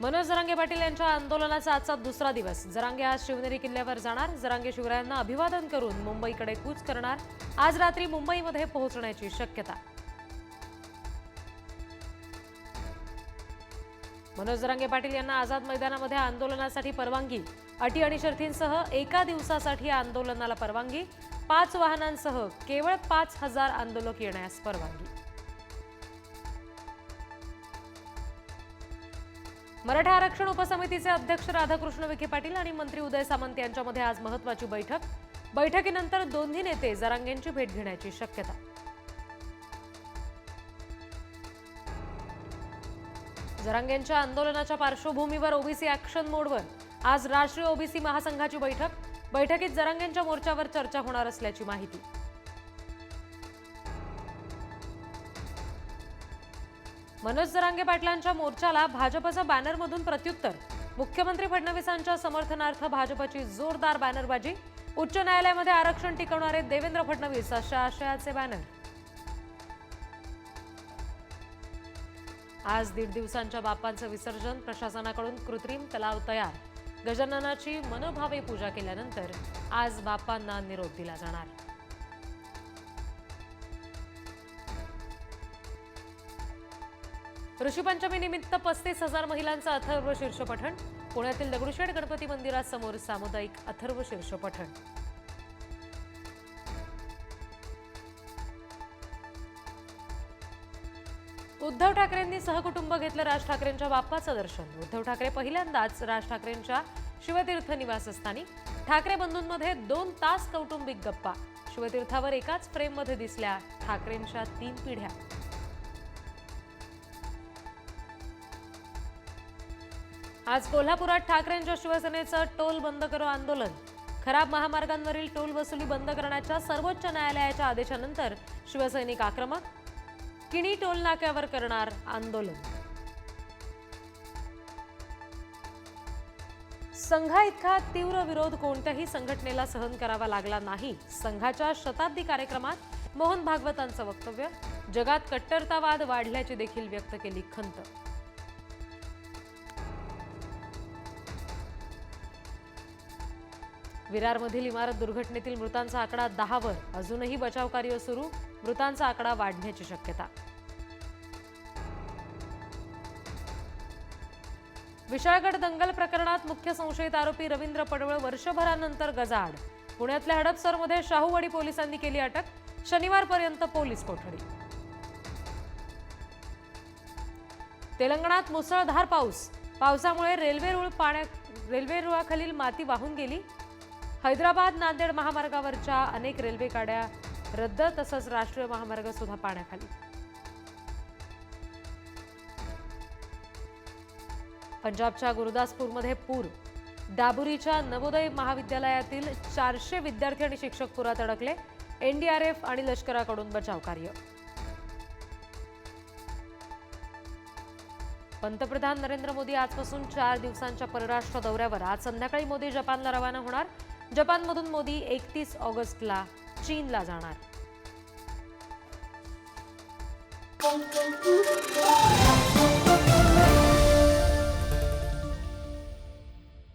मनोज जरांगे पाटील यांच्या आंदोलनाचा आजचा दुसरा दिवस। जरांगे आज शिवनेरी किल्ल्यावर जाणार। जरांगे शिवरायांना अभिवादन करून मुंबईकडे कूच करणार। आज रात्री मुंबईमध्ये पोहोचण्याची शक्यता। मनोज जरांगे पाटील यांना आझाद मैदानामध्ये आंदोलनासाठी परवानगी। अटी आणि शर्तींसह एका दिवसासाठी आंदोलनाला परवानगी। 5 वाहनांसह केवळ 5000 आंदोलक येण्यास परवानगी। मराठा आरक्षण उपसमितीचे अध्यक्ष राधाकृष्ण विखे पाटील आणि मंत्री उदय सामंत यांच्यामध्ये आज महत्त्वाची बैठक। बैठकीनंतर दोन्ही नेते जरांगेंची भेट घेण्याची शक्यता। जरांगेंच्या आंदोलनाच्या पार्श्वभूमीवर ओबीसी ऍक्शन मोडवर आज राष्ट्रीय ओबीसी महासंघाची बैठक। बैठकीत जरांगेंच्या मोर्चावर चर्चा होणार असल्याची माहिती। मनोज जरांगे पाटलांच्या मोर्चाला भाजपचा बॅनरमधून प्रत्युत्तर। मुख्यमंत्री फडणवीसांच्या समर्थनार्थ भाजपची जोरदार बॅनरबाजी। उच्च न्यायालयामध्ये आरक्षण टिकवणारे देवेंद्र फडणवीस अशा आशयाचे बॅनर। आज 1.5 दिवसांच्या बाप्पांचं विसर्जन। प्रशासनाकडून कृत्रिम तलाव तयार। गजाननाची मनोभावे पूजा केल्यानंतर आज बाप्पांना निरोप दिला जाणार। ऋषीपंचमी निमित्त 35,000 महिलांचं अथर्व शीर्ष पठण। पुण्यातील दगडूशेठ गणपती मंदिरासमोर सामुदायिक अथर्व शीर्ष पठण। उद्धव ठाकरेंनी सहकुटुंब घेतलं राज ठाकरेंच्या बाप्पाचं दर्शन। उद्धव ठाकरे पहिल्यांदाच राज ठाकरेंच्या शिवतीर्थ निवासस्थानी। ठाकरे बंधूंमध्ये 2 तास कौटुंबिक गप्पा। शिवतीर्थावर एकाच फ्रेममध्ये दिसल्या ठाकरेंच्या 3 पिढ्या। आज कोल्हापुरात ठाकरेंच्या शिवसेनेचं टोल बंद करो आंदोलन। खराब महामार्गांवरील टोल वसुली बंद करण्याच्या सर्वोच्च न्यायालयाच्या आदेशानंतर शिवसैनिक आक्रमक। किणी टोल नाक्यावर करणार आंदोलन। संघा इतका तीव्र विरोध कोणत्याही संघटनेला सहन करावा लागला नाही। संघाच्या शताब्दी कार्यक्रमात मोहन भागवतांचं वक्तव्य। जगात कट्टरतावाद वाढल्याची देखील व्यक्त केली खंत। विरारमधील इमारत दुर्घटनेतील मृतांचा आकडा 10 वर। अजूनही बचाव कार्य सुरू। मृतांचा आकडा वाढण्याची शक्यता। विशाळगड दंगल प्रकरणात मुख्य संशयित आरोपी रवींद्र पडवळ वर्षभरानंतर गजाआड। पुण्यातल्या हडपसरमध्ये शाहूवाडी पोलिसांनी केली अटक। शनिवारपर्यंत पोलीस कोठडी। तेलंगणात मुसळधार पाऊस। पावसामुळे रेल्वे रुळाखालील माती वाहून गेली। हैदराबाद नांदेड महामार्गावरच्या अनेक रेल्वे गाड्या रद्द। तसंच राष्ट्रीय महामार्ग सुद्धा पाण्याखाली। पंजाबच्या गुरुदासपूरमध्ये पूर। दाबुरीच्या नवोदय महाविद्यालयातील 400 विद्यार्थी आणि शिक्षक पुरात अडकले। एनडीआरएफ आणि लष्कराकडून बचाव कार्य। पंतप्रधान नरेंद्र मोदी आजपासून 4 दिवसांच्या परराष्ट्र दौऱ्यावर। आज संध्याकाळी मोदी जपानला रवाना होणार। जपानमधून मोदी 31 ऑगस्टला चीनला जाणार।